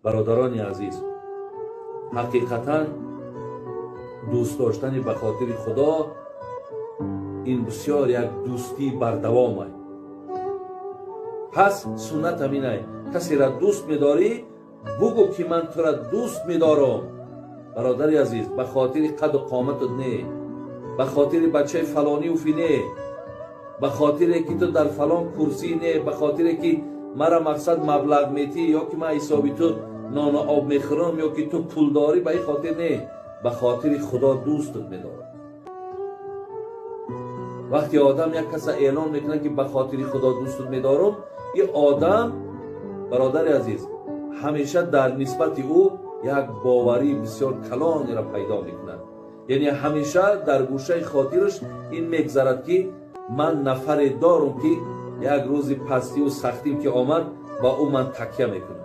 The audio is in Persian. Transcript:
برادران عزیز، حقیقتا دوست داشتن به خاطر خدا این بسیار یک دوستی بردوام است. پس سنت همین است، کسی را دوست می‌داری بگو که من تو را دوست می‌دارم. برادر عزیز، به خاطر قد و قامتت نه، به خاطر بچه فلانی و فی نه، به خاطر که تو در فلان کرسی نه، به خاطر که مرا مقصد مبلغ میتی یا که من حسابی تو نان و آب میخورم یا که تو پول داری، به این خاطر نه، به خاطر خدا دوستت می‌دارم. وقتی آدم یک کس اعلان میکنه که به خاطر خدا دوستت می‌دارم، این آدم برادر عزیز همیشه در نسبت او یک باوری بسیار کلانی را پیدا میکنه. یعنی همیشه در گوشه خاطرش این میگذرد که من نفر دارم که یک روز پستی و سختی که آمد با او من تکیه میکنم.